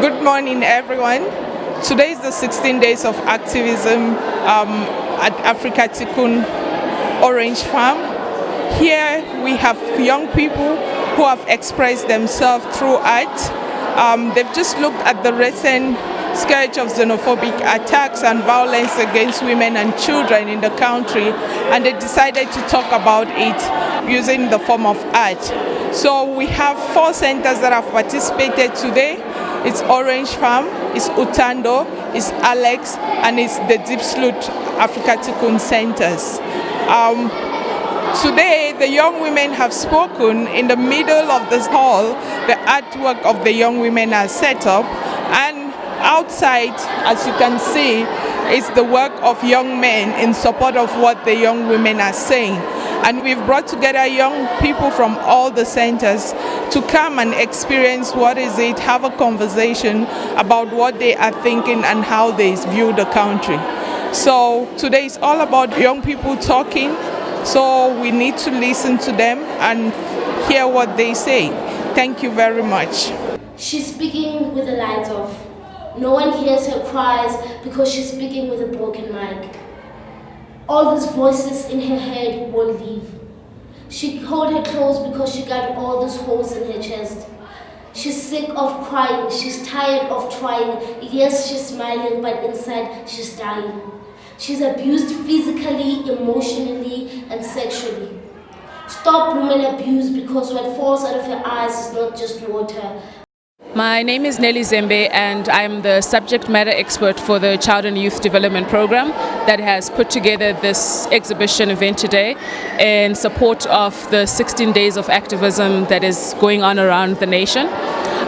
Good morning, everyone. Today is the 16 days of activism at Africa Tikkun Orange Farm. Here we have young people who have expressed themselves through art. They've just looked at the recent scourge of xenophobic attacks and violence against women and children in the country, and they decided to talk about it using the form of art. So we have 4 centers that have participated today. It's Orange Farm, it's Utando, it's Alex, and it's the Deep Sloot Africa Tikkun Centers. Today, the young women have spoken. In the middle of this hall, the artwork of the young women are set up, and outside, as you can see, is the work of young men in support of what the young women are saying. And we've brought together young people from all the centers to come and experience what is it, have a conversation about what they are thinking and how they view the country. So today is all about young people talking, so we need to listen to them and hear what they say. Thank you very much. She's speaking with the lights off. No one hears her cries because she's speaking with a broken mic. All these voices in her head won't leave. She hold her close because she got all these holes in her chest. She's sick of crying, she's tired of trying. Yes, she's smiling, but inside she's dying. She's abused physically, emotionally, and sexually. Stop women abuse, because what falls out of her eyes is not just water. My name is Nelly Zembe, and I'm the subject matter expert for the Child and Youth Development Program that has put together this exhibition event today in support of the 16 days of activism that is going on around the nation.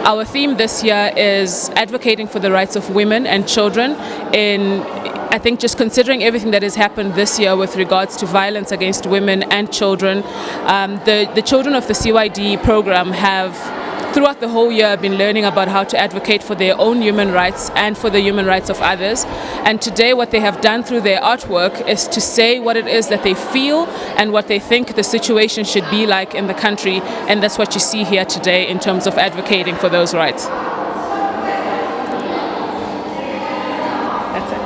Our theme this year is advocating for the rights of women and children in, I think, just considering everything that has happened this year with regards to violence against women and children. The children of the CYD program have throughout the whole year been learning about how to advocate for their own human rights and for the human rights of others. And today what they have done through their artwork is to say what it is that they feel and what they think the situation should be like in the country. And that's what you see here today in terms of advocating for those rights. That's it.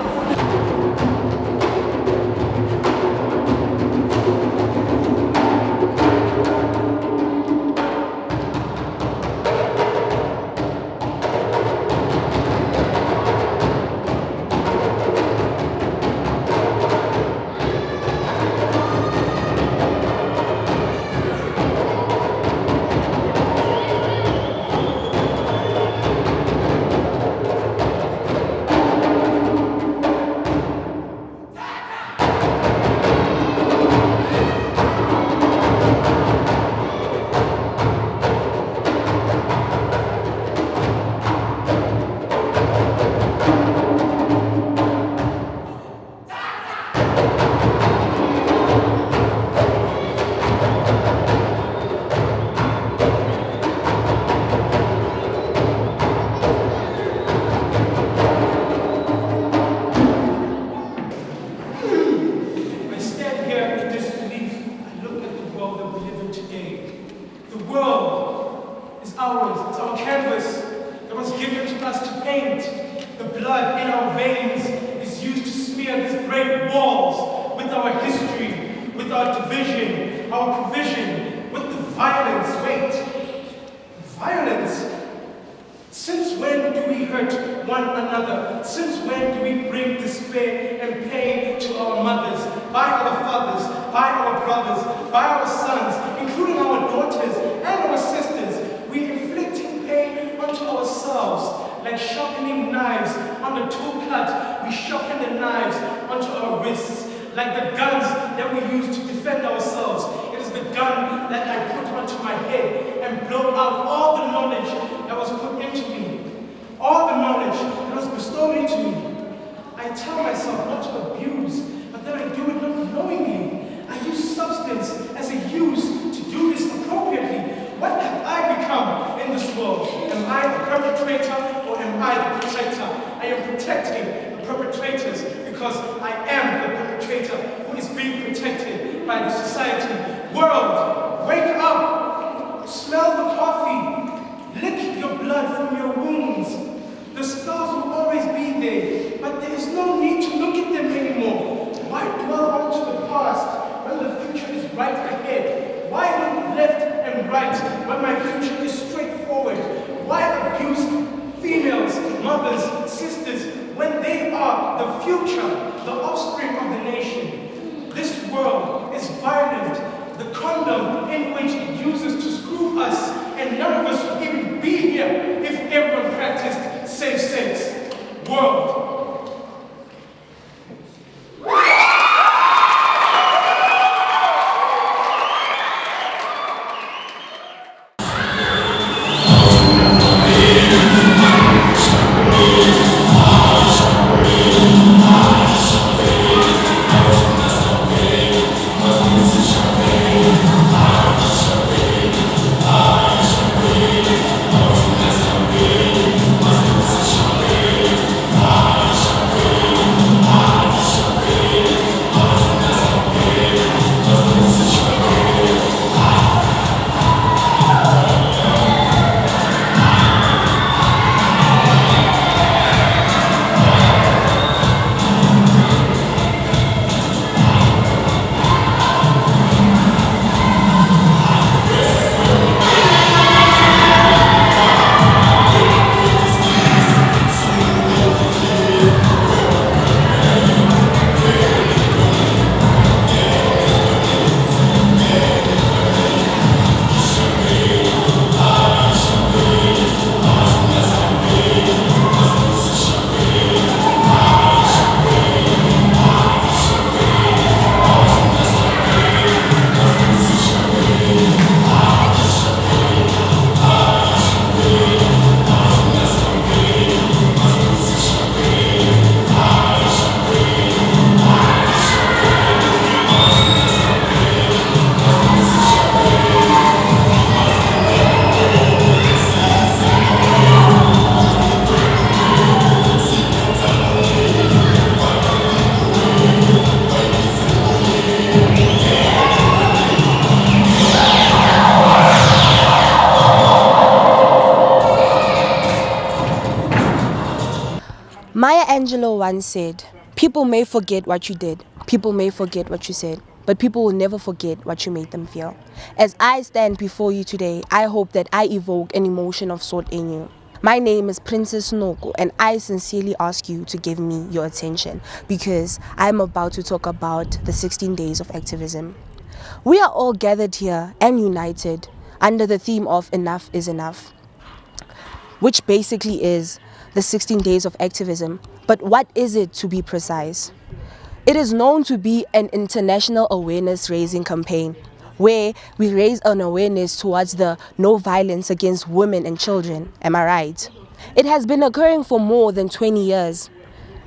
It's our canvas that was given to us to paint. The blood in our veins is used to smear these great walls with our history, with our division, our provision, with the violence. Wait, violence? Since when do we hurt one another? Since when do we bring despair and pain to our mothers, by our fathers, by our brothers, by our sons, including our daughters and our sisters? We inflicting pain onto ourselves, like sharpening knives on the tool cut. We sharpen the knives onto our wrists, like the guns that we use to defend ourselves. It is the gun that I put onto my head and blow out all the knowledge that was put into me, all the knowledge that was bestowed into me. I tell myself not to abuse, but then I do it not knowingly. I use substance as a use to do this appropriately. What have I become in this world? Am I the perpetrator or am I the protector? I am protecting the perpetrators because I am the perpetrator who is being protected by the society. World, wake up! Smell the coffee! Lick your blood from your wounds! but there is no need to look at them anymore. Why dwell onto the past when the future is right ahead? Why look left and right when my future is straightforward? Why abuse females, mothers, sisters when they are the future, the offspring of the nation? This world is violent, the condom in which it uses to screw us, and none of us would even be here if everyone practiced safe sex. World. Maya Angelou once said, "People may forget what you did, people may forget what you said, but people will never forget what you made them feel." As I stand before you today, I hope that I evoke an emotion of sort in you. My name is Princess Noko, and I sincerely ask you to give me your attention because I'm about to talk about the 16 days of activism. We are all gathered here and united under the theme of Enough is Enough, which basically is the 16 days of activism. But what is it, to be precise? It is known to be an international awareness raising campaign where we raise an awareness towards the no violence against women and children. Am I right? It has been occurring for more than 20 years.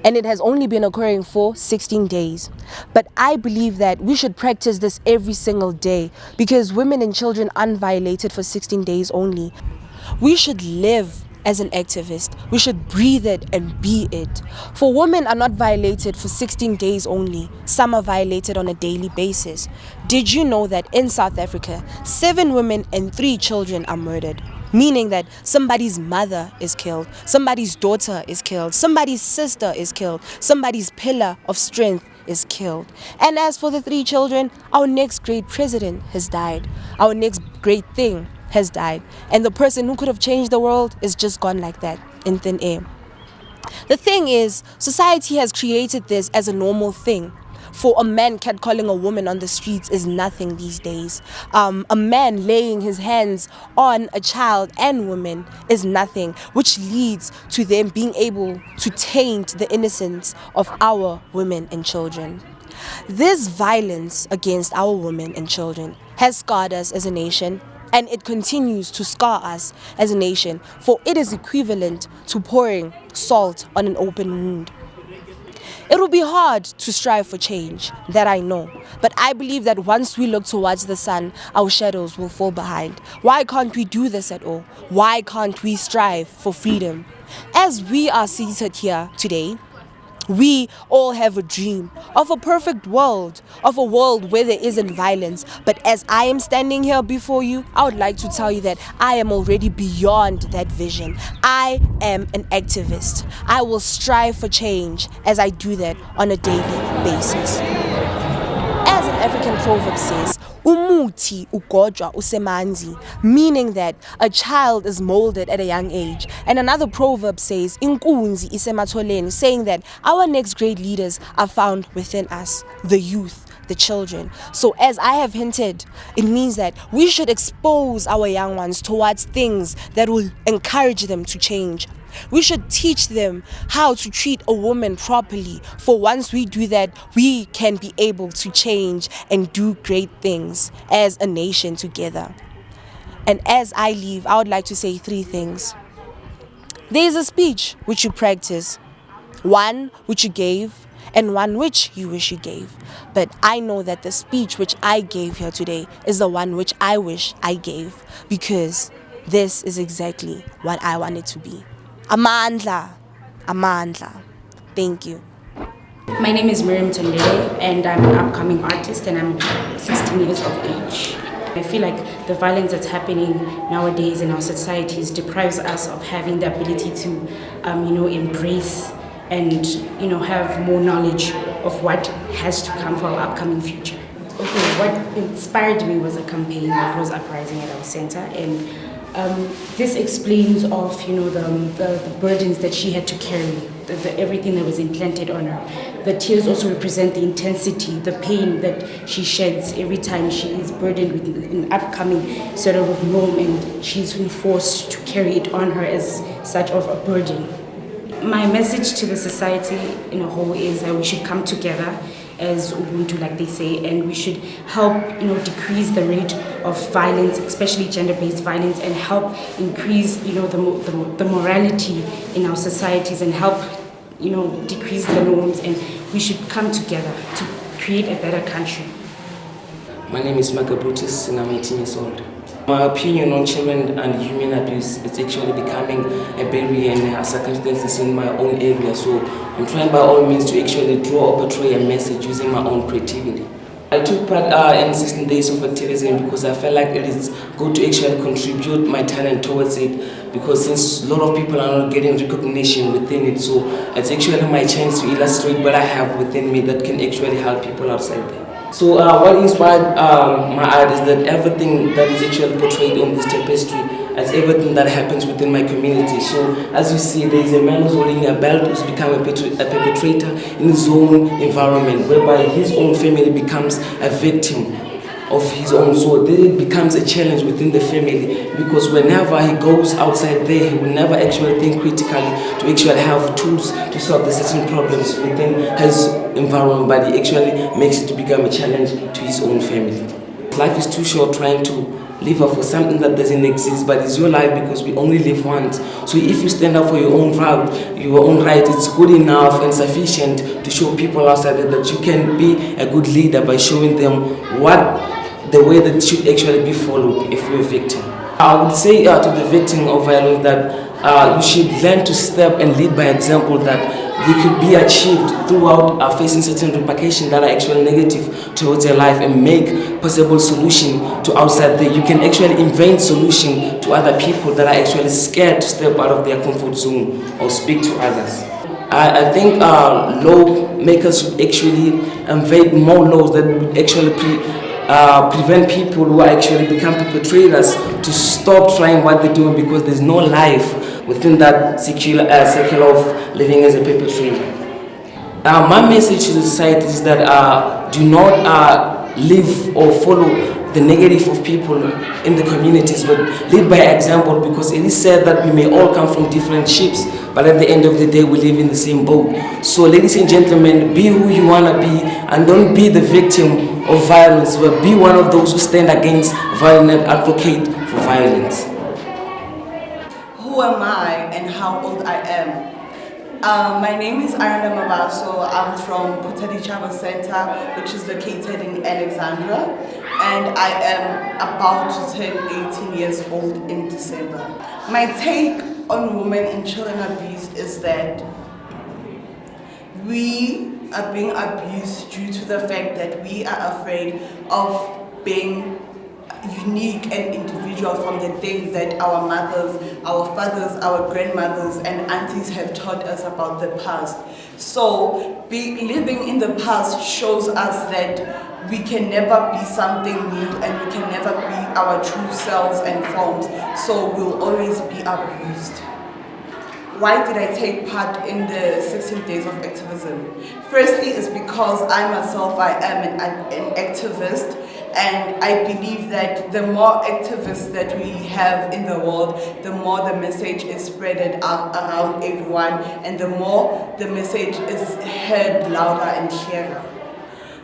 And it has only been occurring for 16 days. But I believe that we should practice this every single day because women and children aren't violated for 16 days only. We should live as an activist. We should breathe it and be it. For women are not violated for 16 days only. Some are violated on a daily basis. Did you know that in South Africa, 7 women and 3 children are murdered? Meaning that somebody's mother is killed, somebody's daughter is killed, somebody's sister is killed, somebody's pillar of strength is killed. And as for the 3 children, our next great president has died. Our next great thing has died. And the person who could have changed the world is just gone like that, in thin air. The thing is, society has created this as a normal thing. For a man catcalling a woman on the streets is nothing these days. A man laying his hands on a child and woman is nothing, which leads to them being able to taint the innocence of our women and children. This violence against our women and children has scarred us as a nation, and it continues to scar us as a nation, for it is equivalent to pouring salt on an open wound. It will be hard to strive for change, that I know. But I believe that once we look towards the sun, our shadows will fall behind. Why can't we do this at all? Why can't we strive for freedom? As we are seated here today, We all have a dream of a perfect world, of a world where there isn't violence. But as I am standing here before you, I would like to tell you that I am already beyond that vision. I am an activist. I will strive for change as I do that on a daily basis. As an African proverb says, umuthi ugojwa usemanzi, meaning that a child is molded at a young age. And another proverb says, inkunzi isematholeni, saying that our next great leaders are found within us, the youth, the children. So as I have hinted, it means that we should expose our young ones towards things that will encourage them to change. We should teach them how to treat a woman properly, for once we do that, we can be able to change and do great things as a nation together. And as I leave, I would like to say 3 things. There is a speech which you practice, one which you gave, and one which you wish you gave. But I know that the speech which I gave here today is the one which I wish I gave, because this is exactly what I want it to be. Amandla. Thank you. My name is Miriam Tondele, and I'm an upcoming artist, and I'm 16 years of age. I feel like the violence that's happening nowadays in our societies deprives us of having the ability to, embrace and, have more knowledge of what has to come for our upcoming future. Okay, what inspired me was a campaign that was uprising at our center, and this explains of the burdens that she had to carry, everything that was implanted on her. The tears also represent the intensity, the pain that she sheds every time she is burdened with an upcoming sort of norm, and she's been forced to carry it on her as such of a burden. My message to the society in a whole is that we should come together as Ubuntu, like they say, and we should help, decrease the rate of violence, especially gender-based violence, and help increase, the morality in our societies, and help, decrease the norms. And we should come together to create a better country. My name is Magabutis, and I'm 18 years old. My opinion on children and human abuse is actually becoming a barrier in circumstances in my own area. So I'm trying by all means to actually draw or portray a message using my own creativity. I took part in 16 days of activism because I felt like it is good to actually contribute my talent towards it, because since a lot of people are not getting recognition within it, so it's actually my chance to illustrate what I have within me that can actually help people outside there. So what inspired my art is that everything that is actually portrayed on this tapestry is everything that happens within my community. So as you see, there is a man who's holding a belt who's become a perpetrator in his own environment, whereby his own family becomes a victim of his own. So it becomes a challenge within the family, because whenever he goes outside there, he will never actually think critically to actually have tools to solve the certain problems within his environment, but he actually makes it to become a challenge to his own family. Life is too short trying to live up for something that doesn't exist, but it's your life because we only live once. So if you stand up for your own right, it's good enough and sufficient to show people outside there that you can be a good leader by showing them the way that should actually be followed if you're a victim. I would say to the victim of violence that you should learn to step and lead by example, that they could be achieved throughout facing certain repercussions that are actually negative towards their life, and make possible solution to outside there. You can actually invent solution to other people that are actually scared to step out of their comfort zone or speak to others. I think lawmakers should actually invent more laws that would actually prevent people who are actually become perpetrators to stop trying what they're doing, because there's no life within that circle of living as a perpetrator. My message to the society is that do not live or follow the negative of people in the communities, but lead by example, because it is said that we may all come from different ships, but at the end of the day we live in the same boat. So ladies and gentlemen, be who you want to be, and don't be the victim of violence, but be one of those who stand against violence and advocate for violence. Who am I and how old I am? My name is Arana Mabaso. I'm from Putadi Chaba Center, which is located in Alexandria, and I am about to turn 18 years old in December. My take on women and children abuse is that We are being abused due to the fact that we are afraid of being unique and individual from the things that our mothers, our fathers, our grandmothers and aunties have taught us about the past. So living in the past shows us that we can never be something new and we can never be our true selves and forms, so we'll always be abused. Why did I take part in the 16 days of activism? Firstly, it's because I myself, I am an activist, and I believe that the more activists that we have in the world, the more the message is spread around everyone, and the more the message is heard louder and clearer.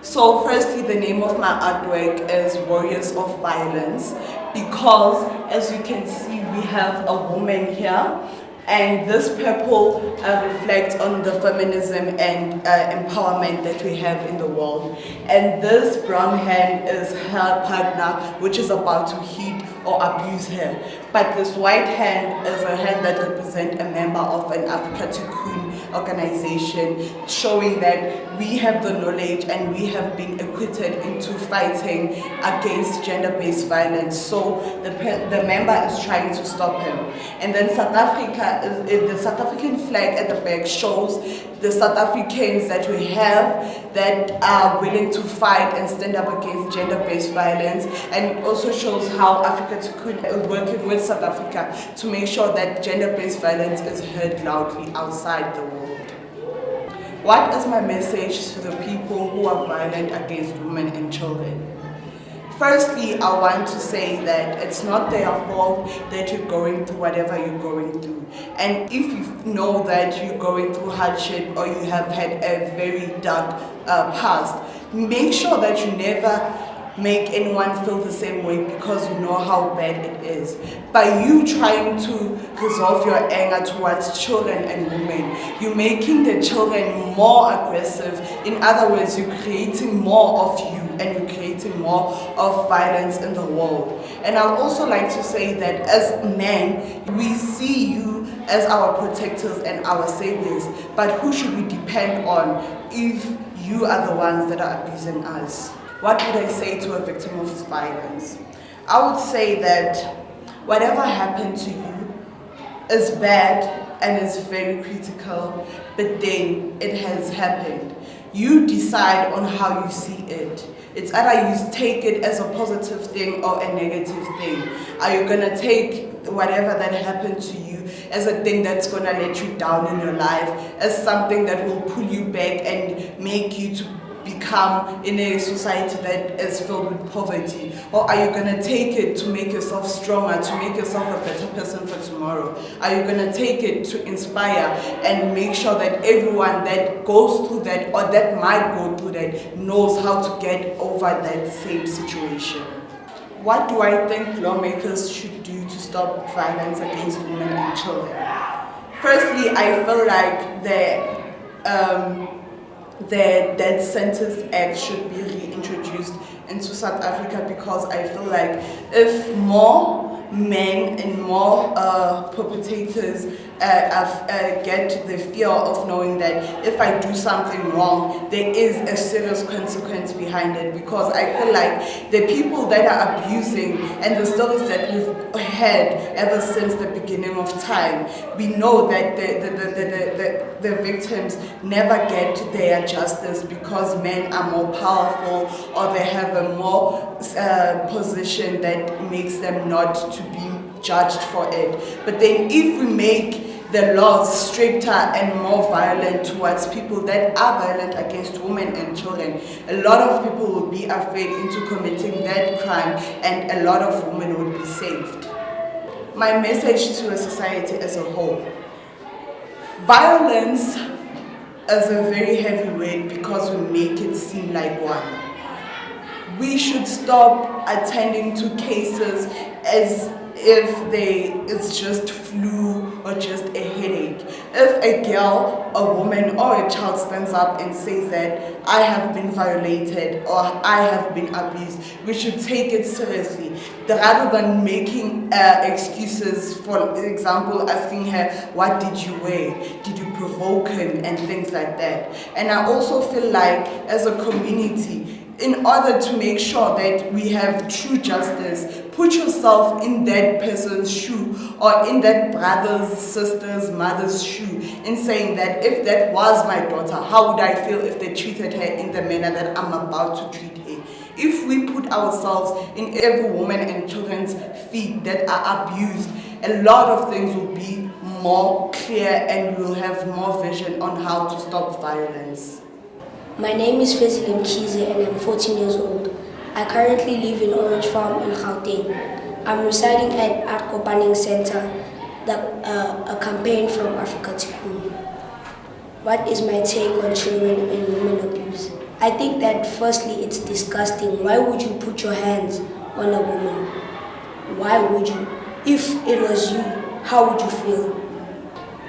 So firstly, the name of my artwork is Warriors of Violence, because as you can see, we have a woman here. And this purple reflects on the feminism and empowerment that we have in the world. And this brown hand is her partner, which is about to hit or abuse her. But this white hand is a hand that represents a member of an Africa Tikkun organization, showing that we have the knowledge and we have been equipped into fighting against gender-based violence. So the member is trying to stop him. And then South Africa, the South African flag at the back shows the South Africans that we have that are willing to fight and stand up against gender-based violence, and it also shows how Africa Tikkun is working with South Africa to make sure that gender-based violence is heard loudly outside the world. What is my message to the people who are violent against women and children? Firstly, I want to say that it's not their fault that you're going through whatever you're going through. And if you know that you're going through hardship or you have had a very dark past, make sure that you never make anyone feel the same way, because you know how bad it is. By you trying to resolve your anger towards children and women, you're making the children more aggressive. In other words, you're creating more of you and you're creating more of violence in the world. And I'd also like to say that as men, we see you as our protectors and our saviors, but who should we depend on if you are the ones that are abusing us? What would I say to a victim of violence? I would say that whatever happened to you is bad and is very critical, but then it has happened. You decide on how you see it. It's either you take it as a positive thing or a negative thing. Are you going to take whatever that happened to you as a thing that's going to let you down in your life, as something that will pull you back and make you to become in a society that is filled with poverty? Or are you going to take it to make yourself stronger, to make yourself a better person for tomorrow? Are you going to take it to inspire and make sure that everyone that goes through that or that might go through that knows how to get over that same situation? What do I think lawmakers should do to stop violence against women and children? Firstly, I feel like the Death Sentence Act should be reintroduced into South Africa, because I feel like if more men and more perpetrators get the fear of knowing that if I do something wrong, there is a serious consequence behind it. Because I feel like the people that are abusing and the stories that we've had ever since the beginning of time, we know that the victims never get their justice because men are more powerful or they have a more position that makes them not to be judged for it. But then if we make the laws stricter and more violent towards people that are violent against women and children, a lot of people will be afraid into committing that crime and a lot of women would be saved. My message to a society as a whole: violence is a very heavy word because we make it seem like one. We should stop attending to cases as if it's just flu or just a headache. If a girl, a woman, or a child stands up and says that I have been violated or I have been abused, we should take it seriously, rather than making excuses. For example, asking her, what did you wear? Did you provoking and things like that. And I also feel like as a community, in order to make sure that we have true justice, put yourself in that person's shoe or in that brother's, sister's, mother's shoe in saying that if that was my daughter, how would I feel if they treated her in the manner that I'm about to treat her? If we put ourselves in every woman and children's feet that are abused, a lot of things will be more clear and we'll have more vision on how to stop violence. My name is Fezile Mkhize and I'm 14 years old. I currently live in Orange Farm in Gauteng. I'm residing at Activisim Center, a campaign from Africa Tikkun. What is my take on children and women abuse? I think that firstly it's disgusting. Why would you put your hands on a woman? Why would you? If it was you, how would you feel?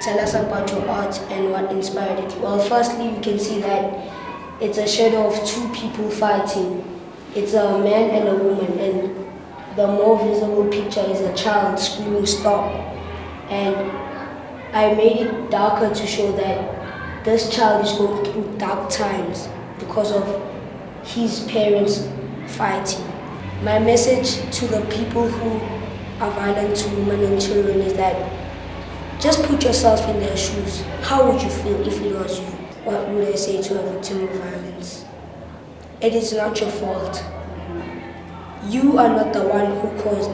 Tell us about your art and what inspired it. Well, firstly you can see that it's a shadow of two people fighting. It's a man and a woman, and the more visible picture is a child screaming stop. And I made it darker to show that this child is going through dark times because of his parents fighting. My message to the people who are violent to women and children is that just put yourself in their shoes. How would you feel if it was you? What would I say to a victim of violence? It is not your fault. You are not the one who caused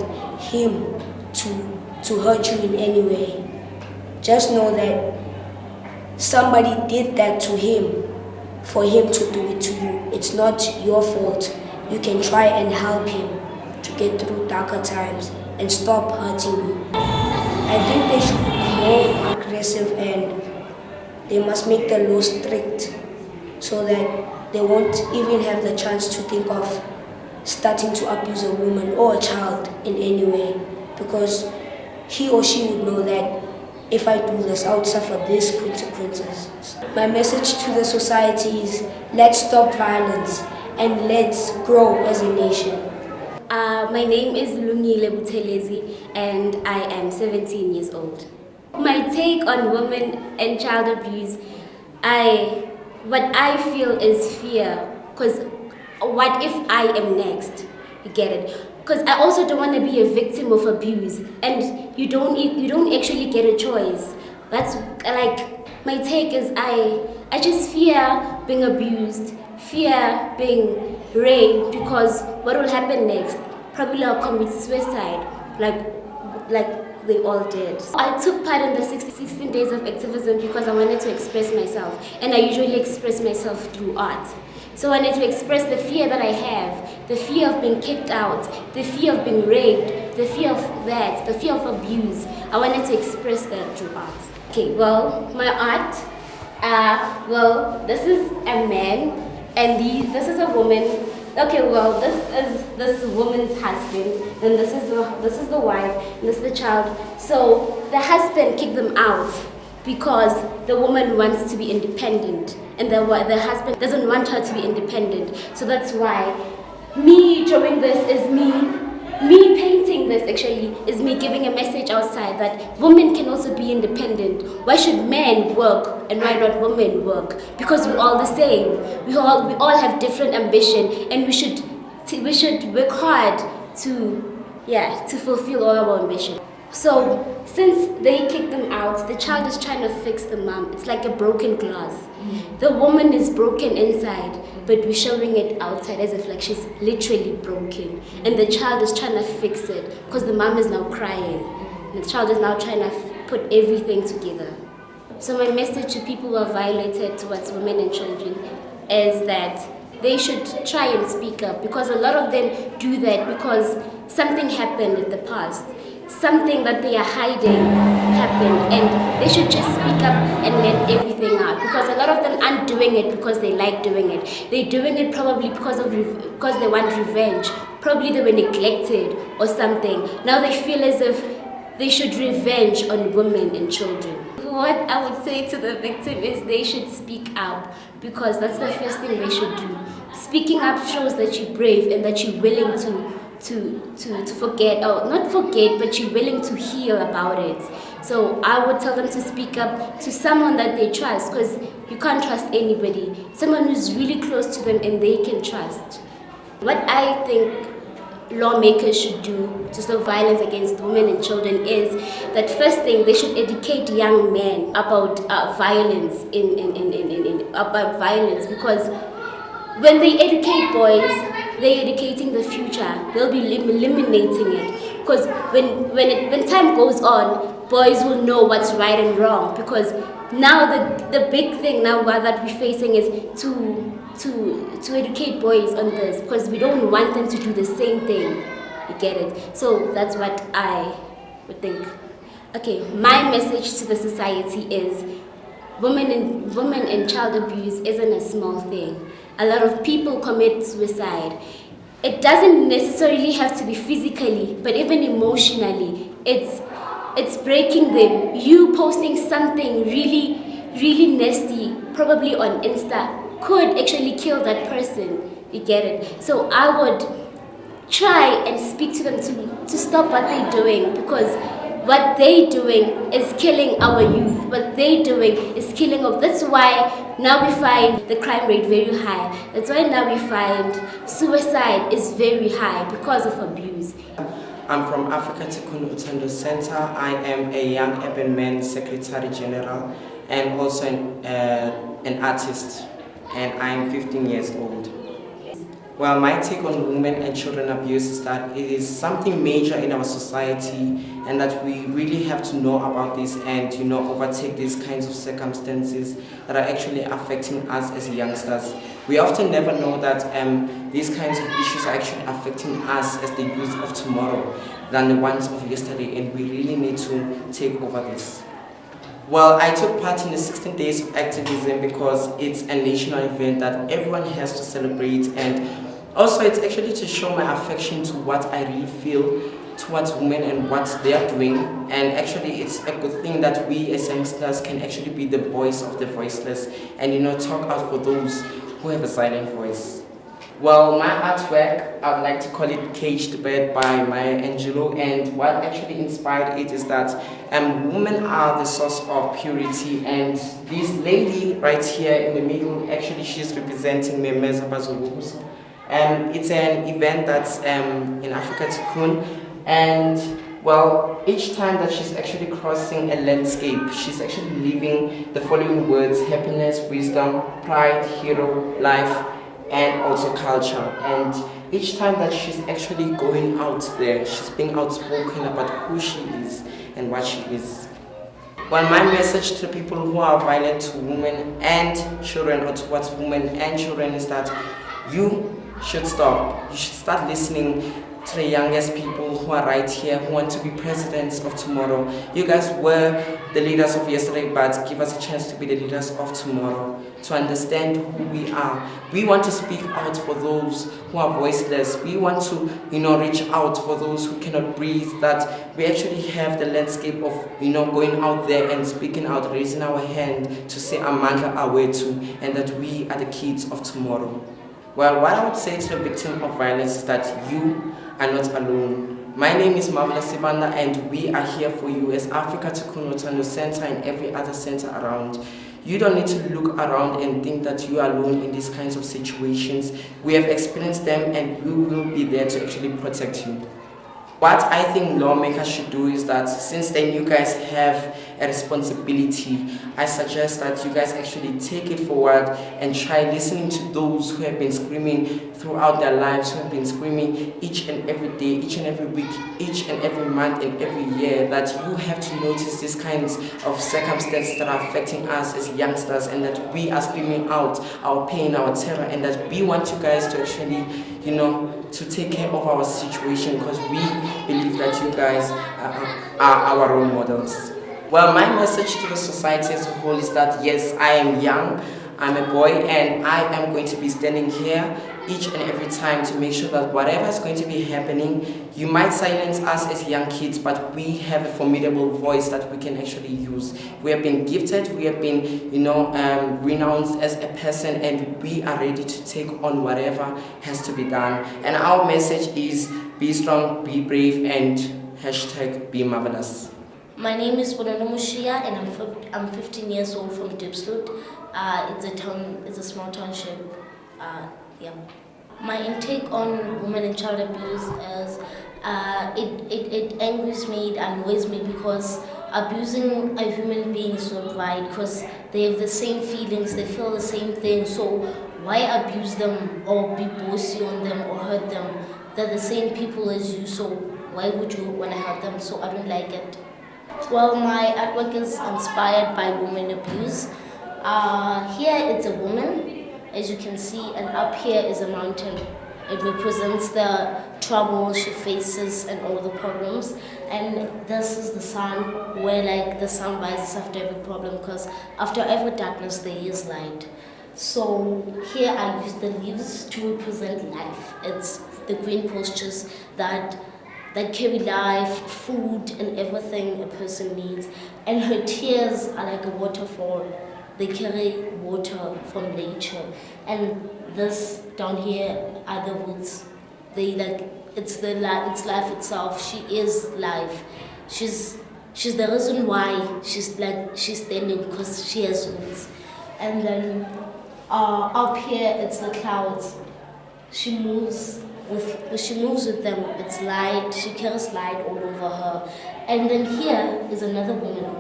him to hurt you in any way. Just know that somebody did that to him for him to do it to you. It's not your fault. You can try and help him to get through darker times and stop hurting you. I think they should be more aggressive and they must make the law strict so that they won't even have the chance to think of starting to abuse a woman or a child in any way, because he or she would know that if I do this, I would suffer these consequences. My message to the society is let's stop violence and let's grow as a nation. My name is Lungile Buthelezi and I am 17 years old. My take on women and child abuse, what I feel is fear, because what if I am next? You get it? Because I also don't want to be a victim of abuse, and you don't actually get a choice. That's like my take is I just fear being abused, fear being raped, because what will happen next? Probably I'll commit suicide, like they all did. I took part in the 16 days of activism because I wanted to express myself, and I usually express myself through art. So I wanted to express the fear that I have, the fear of being kicked out, the fear of being raped, the fear of that, the fear of abuse. I wanted to express that through art. Okay, well, my art, this is a man, and this is a woman. Okay, well, this is this woman's husband, and this is the wife, and this is the child. So the husband kicked them out because the woman wants to be independent, and the husband doesn't want her to be independent. So that's why me drawing this is me painting this actually is me giving a message outside that women can also be independent. Why should men work and why not women work? Because we're all the same. We all have different ambition, and we should work hard to fulfill all our ambition. So since they kicked them out, the child is trying to fix the mom. It's like a broken glass. The woman is broken inside, but we're showing it outside as if like she's literally broken. And the child is trying to fix it because the mom is now crying. And the child is now trying to put everything together. So my message to people who are violated towards women and children is that they should try and speak up, because a lot of them do that because something happened in the past. Something that they are hiding happened, and they should just speak up and let everything out, because a lot of them aren't doing it because they like doing it. They're doing it probably because they want revenge. Probably they were neglected or something. Now they feel as if they should revenge on women and children. What I would say to the victim is they should speak up, because that's the first thing they should do. Speaking up shows that you're brave and that you're willing to forget, or not forget, but you're willing to heal about it. So I would tell them to speak up to someone that they trust, because you can't trust anybody. Someone who's really close to them and they can trust. What I think lawmakers should do to stop violence against women and children is that first thing, they should educate young men about violence about violence, because when they educate boys, they're educating the future. They'll be eliminating it, because when time goes on, boys will know what's right and wrong, because now the big thing now that we're facing is to educate boys on this, because we don't want them to do the same thing. You get it? So that's what I would think. Okay, my message to the society is women and child abuse isn't a small thing. A lot of people commit suicide. It doesn't necessarily have to be physically, but even emotionally. It's breaking them. You posting something really nasty, probably on Insta, could actually kill that person. You get it? So I would try and speak to them to stop what they're doing, because what they're doing is killing our youth. What they're doing is killing us. That's why now we find the crime rate very high. That's why now we find suicide is very high because of abuse. I'm from Africa Tikkun Utando Center. I am a young urban man secretary general and also an artist, and I'm 15 years old. Well, my take on women and children abuse is that it is something major in our society, and that we really have to know about this and, overtake these kinds of circumstances that are actually affecting us as youngsters. We often never know that these kinds of issues are actually affecting us as the youth of tomorrow than the ones of yesterday, and we really need to take over this. Well, I took part in the 16 days of activism because it's a national event that everyone has to celebrate, and also it's actually to show my affection to what I really feel towards women and what they are doing. And actually it's a good thing that we as youngsters can actually be the voice of the voiceless and talk out for those who have a silent voice. Well, my artwork, I would like to call it Caged Bird by Maya Angelou, and what actually inspired it is that women are the source of purity, and this lady right here in the middle, actually she's representing Memeza Bazulubuso. It's an event that's in Africa Tikkun, and well, each time that she's actually crossing a landscape, she's actually leaving the following words: happiness, wisdom, pride, hero, life, and also culture. And each time that she's actually going out there, she's being outspoken about who she is and what she is. Well, my message to people who are violent to women and children, or towards women and children, is that you should stop. You should start listening to the youngest people who are right here, who want to be presidents of tomorrow. You guys were the leaders of yesterday, but give us a chance to be the leaders of tomorrow, to understand who we are. We want to speak out for those who are voiceless. We want to, reach out for those who cannot breathe, that we actually have the landscape of, going out there and speaking out, raising our hand to say Amanda Awetu, and that we are the kids of tomorrow. Well, what I would say to the victim of violence is that you are not alone. My name is Mavla Sibanda, and we are here for you as Africa Tikkun Utando Center and every other center around. You don't need to look around and think that you are alone in these kinds of situations. We have experienced them, and we will be there to actually protect you. What I think lawmakers should do is that, since then you guys have a responsibility, I suggest that you guys actually take it forward and try listening to those who have been screaming throughout their lives, who have been screaming each and every day, each and every week, each and every month and every year, that you have to notice these kinds of circumstances that are affecting us as youngsters, and that we are screaming out our pain, our terror, and that we want you guys to actually, to take care of our situation, because we believe that you guys are our role models. Well, my message to the society as a whole is that yes, I am young, I'm a boy, and I am going to be standing here each and every time to make sure that whatever is going to be happening, you might silence us as young kids, but we have a formidable voice that we can actually use. We have been gifted, we have been, renounced as a person, and we are ready to take on whatever has to be done. And our message is: be strong, be brave, and #be marvelous. My name is Bonono Mushia and I'm 15 years old from Diepsloot. It's a small township. Yeah. My intake on women and child abuse is it angers me, it annoys me because abusing a human being is not right because they have the same feelings, they feel the same thing. So why abuse them or be bossy on them or hurt them? They're the same people as you, so why would you want to hurt them? So I don't like it. Well, my artwork is inspired by women abuse. Here it's a woman, as you can see, and up here is a mountain. It represents the trouble she faces and all the problems. And this is the sun, where like the sun rises after every problem, because after every darkness there is light. So here I use the leaves to represent life. It's the green postures that carry life, food, and everything a person needs. And her tears are like a waterfall. They carry water from nature. And this down here are the woods. It's life itself. She is life. She's the reason why she's standing, because she has roots. And then up here it's the clouds. She moves with them. It's light. She carries light all over her. And then here is another woman.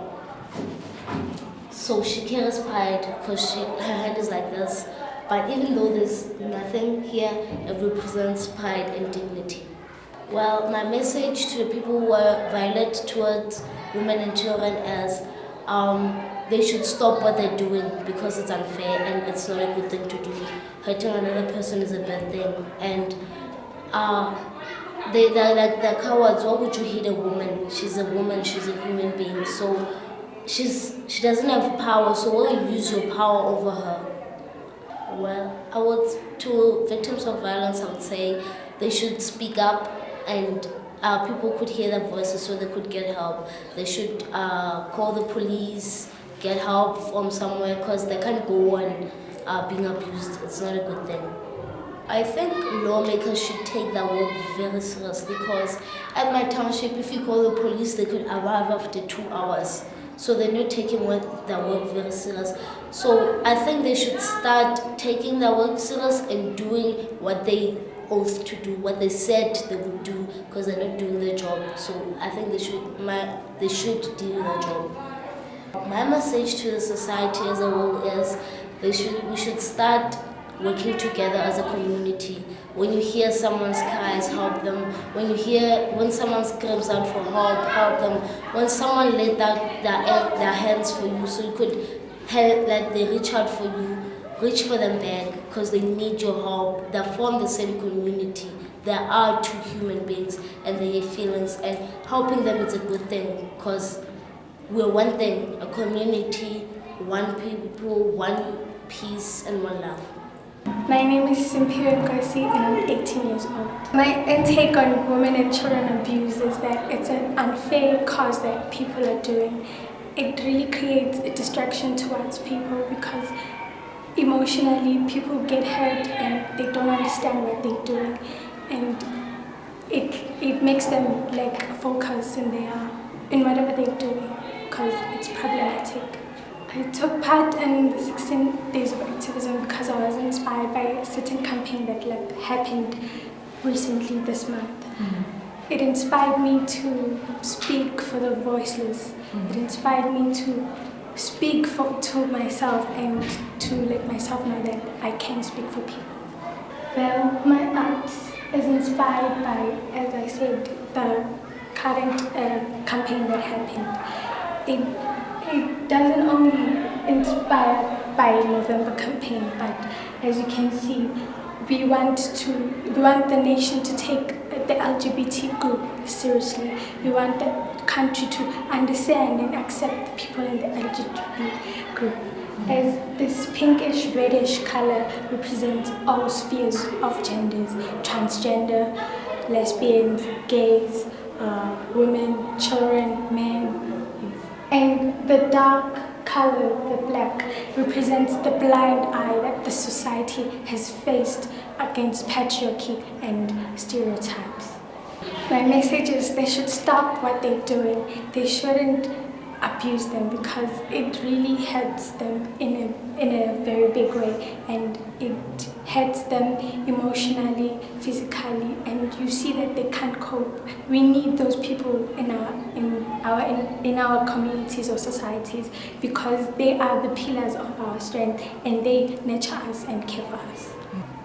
So she carries pride because her hand is like this. But even though there's nothing here, it represents pride and dignity. Well, my message to the people who are violent towards women and children is they should stop what they're doing because it's unfair and it's not a good thing to do. Hurting another person is a bad thing. And they're cowards. Why would you hit a woman? She's a woman, she's a human being. So she doesn't have power, so why you use your power over her? Well, to victims of violence, I would say they should speak up and people could hear their voices so they could get help. They should call the police, get help from somewhere because they can't go on being abused. It's not a good thing. I think lawmakers should take that work very seriously because at my township, if you call the police, they could arrive after 2 hours. So they're not taking their work very serious. So I think they should start taking their work serious and doing what they oath to do, what they said they would do, because they're not doing their job. So I think they should do their job. My message to the society as a whole is we should start working together as a community. When you hear someone's cries, help them. When someone screams out for help them. When someone let out their hands for you, so you could help, like they reach out for you, reach for them back, because they need your help. They're from the same community. There are two human beings and they have feelings, and helping them is a good thing, because we're one thing, a community, one people, one peace and one love. My name is Cynthia Ngosi and I'm 18 years old. My intake on women and children abuse is that it's an unfair cause that people are doing. It really creates a distraction towards people because emotionally people get hurt and they don't understand what they're doing, and it makes them like focus in whatever they're doing because it's problematic. I took part in the 16 days of activism because I was inspired by a certain campaign that happened recently this month. Mm-hmm. It inspired me to speak for the voiceless. Mm-hmm. It inspired me to speak to myself and to let myself know that I can speak for people. Well, my art is inspired by, as I said, the current campaign that happened. It doesn't only inspire by November campaign, but as you can see, we want the nation to take the LGBT group seriously. We want the country to understand and accept the people in the LGBT group. As this pinkish reddish color represents all spheres of genders: transgender, lesbians, gays, women, children, men. And the dark color, the black, represents the blind eye that the society has faced against patriarchy and stereotypes. My message is they should stop what they're doing. They shouldn't abuse them because it really hurts them in a very big way, and it hurts them emotionally, physically, and you see that they can't cope. We need those people in our communities or societies because they are the pillars of our strength and they nurture us and care for us.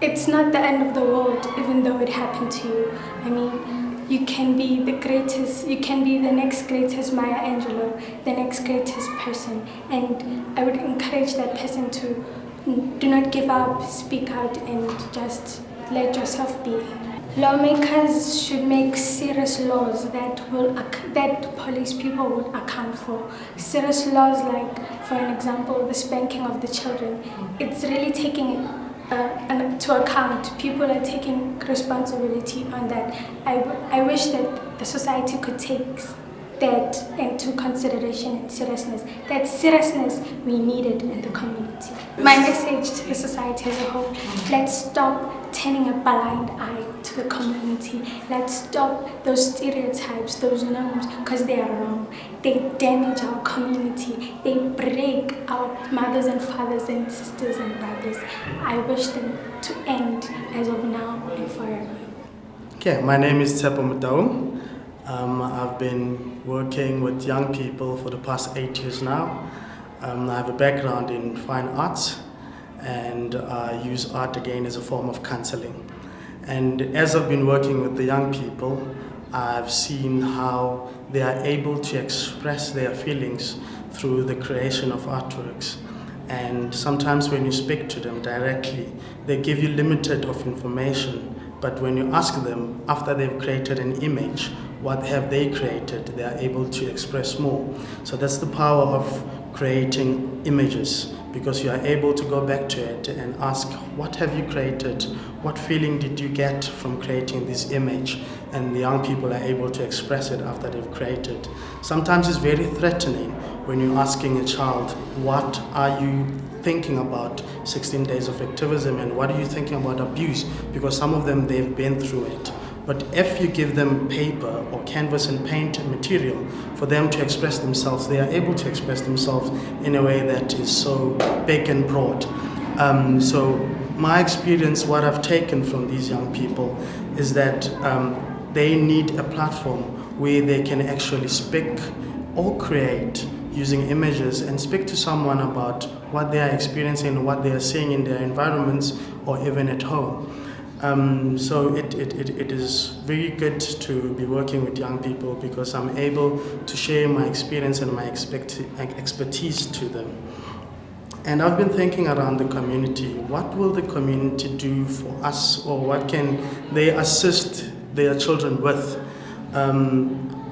It's not the end of the world even though it happened to you. I mean, you can be the greatest, you can be the next greatest Maya Angelou, the next greatest person. And I would encourage that person to do not give up, speak out, and just let yourself be. Lawmakers should make serious laws that police people would account for. Serious laws like, for an example, the spanking of the children. It's really taking to account. People are taking responsibility on that. I wish that the society could take that into consideration and seriousness. That seriousness we needed in the community. My message to the society as a whole: let's stop turning a blind eye to the community. Let's stop those stereotypes, those norms, because they are wrong. They damage our community. They break our mothers and fathers and sisters and brothers. I wish them to end as of now and forever. Okay, my name is Tsepo Mutau. I've been working with young people for the past 8 years now. I have a background in fine arts, and I use art again as a form of counseling. And as I've been working with the young people, I've seen how they are able to express their feelings through the creation of artworks. And sometimes when you speak to them directly, they give you limited of information, but when you ask them after they've created an image, what have they created, they are able to express more. So that's the power of creating images, because you are able to go back to it and ask, what have you created? What feeling did you get from creating this image? And the young people are able to express it after they've created. Sometimes it's very threatening when you're asking a child, what are you thinking about 16 days of activism, and what are you thinking about abuse? Because some of them, they've been through it. But if you give them paper or canvas and paint material for them to express themselves, they are able to express themselves in a way that is so big and broad. So my experience, what I've taken from these young people is that they need a platform where they can actually speak or create using images and speak to someone about what they are experiencing, what they are seeing in their environments or even at home. So it is very good to be working with young people because I'm able to share my experience and my expertise to them. And I've been thinking around the community, what will the community do for us, or what can they assist their children with?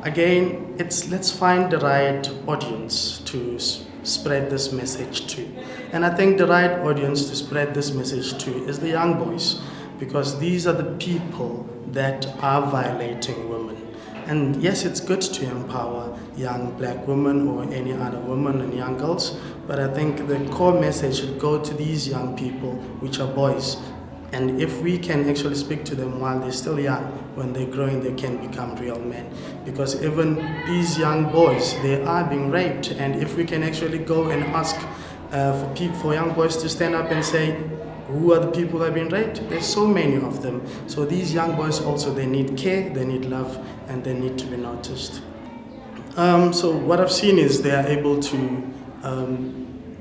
Again, let's find the right audience to spread this message to. And I think the right audience to spread this message to is the young boys, because these are the people that are violating women. And yes, it's good to empower young black women or any other women and young girls, but I think the core message should go to these young people, which are boys. And if we can actually speak to them while they're still young, when they're growing, they can become real men. Because even these young boys, they are being raped. And if we can actually go and ask for young boys to stand up and say, who are the people that have been raped? There's so many of them. So these young boys also, they need care, they need love, and they need to be noticed. So what I've seen is they are able to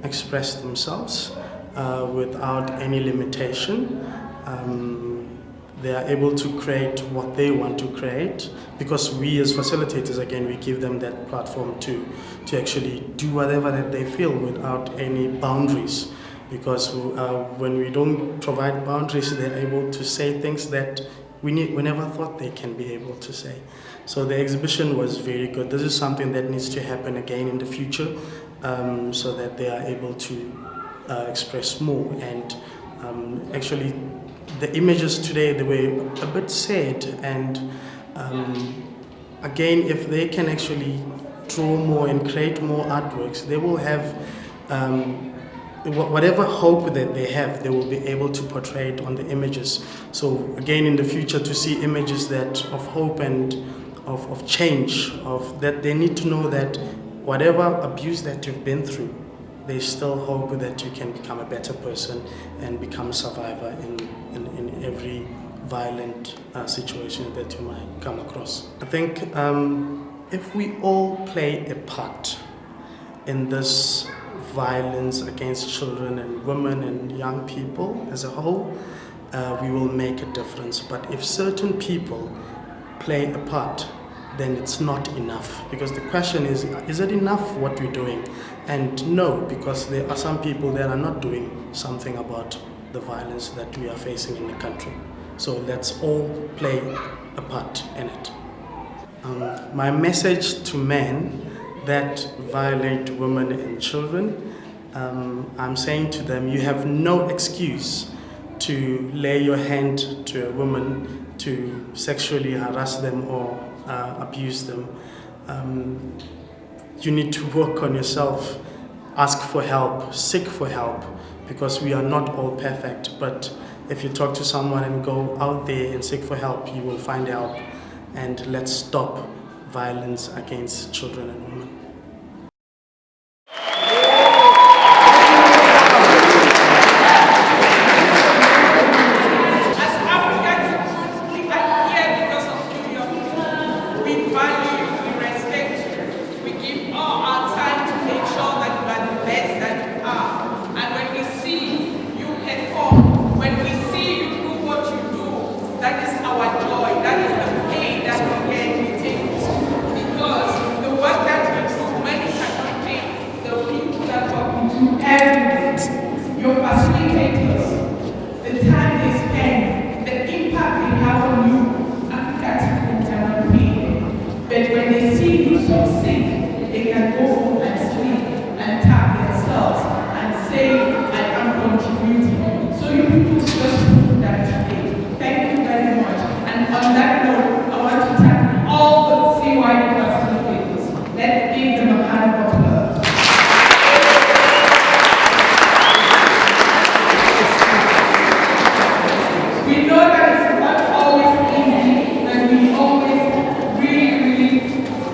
express themselves without any limitation. They are able to create what they want to create, because we as facilitators, again, we give them that platform to actually do whatever that they feel without any boundaries. Because when we don't provide boundaries, they're able to say things that we never thought they can be able to say. So the exhibition was very good. This is something that needs to happen again in the future, so that they are able to express more. And actually, the images today, they were a bit sad. And again, if they can actually draw more and create more artworks, they will have whatever hope that they have, they will be able to portray it on the images. So again, in the future, to see images that of hope and of change, of that they need to know that whatever abuse that you've been through, there's still hope that you can become a better person and become a survivor in every violent situation that you might come across. I think if we all play a part in this violence against children and women and young people as a whole, we will make a difference. But if certain people play a part, then it's not enough. Because the question is it enough what we're doing? And no, because there are some people that are not doing something about the violence that we are facing in the country. So let's all play a part in it. My message to men that violate women and children, I'm saying to them, you have no excuse to lay your hand to a woman to sexually harass them or abuse them. You need to work on yourself, ask for help, seek for help, because we are not all perfect. But if you talk to someone and go out there and seek for help, you will find help. And let's stop violence against children and women. Your facilitators, the time they spend, the impact they have on you, Africa cannot pay. But when they see you succeed, they can go home and sleep and tap themselves and say, I am contributing. So you people just prove that today. Thank you very much. And on that note, I want to thank all the CYD facilitators. Let's give them a hand of applause. We know that it's not always easy, and we always really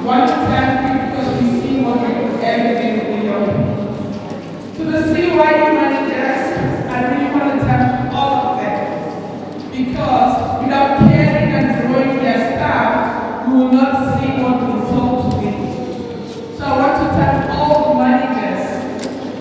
want to thank you because we see what we do every day with. To the CYD managers, I really want to thank all of them, because without caring and growing their staff, we will not see what the results will be. So I want to thank all the managers,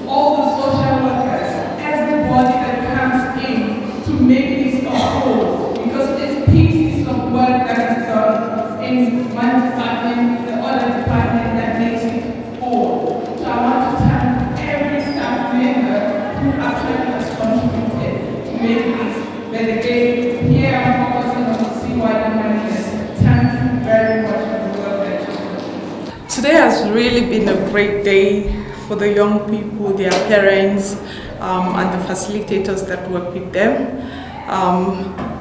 all the social workers, everybody that comes in to make this whole, because it's pieces of work that is done in one department, the other department that makes it whole. So I want to thank every staff member who actually has contributed to make this. But again, here I'm focusing on the CYD managers. Thank you very much for the work that you do. Today has really been a great day for the young people, their parents, and the facilitators that work with them.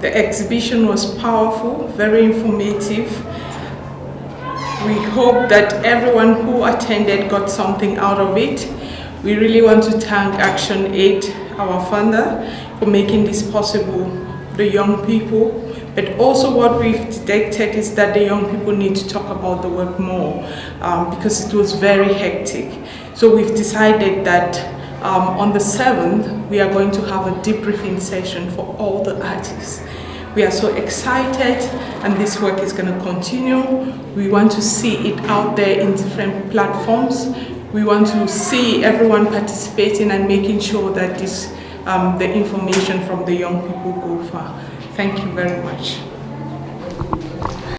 The exhibition was powerful, very informative. We hope that everyone who attended got something out of it. We really want to thank Action Aid, our funder, for making this possible, the young people. But also what we've detected is that the young people need to talk about the work more because it was very hectic. So we've decided that on the 7th, we are going to have a debriefing session for all the artists. We are so excited, and this work is going to continue. We want to see it out there in different platforms. We want to see everyone participating and making sure that the information from the young people go far. Thank you very much.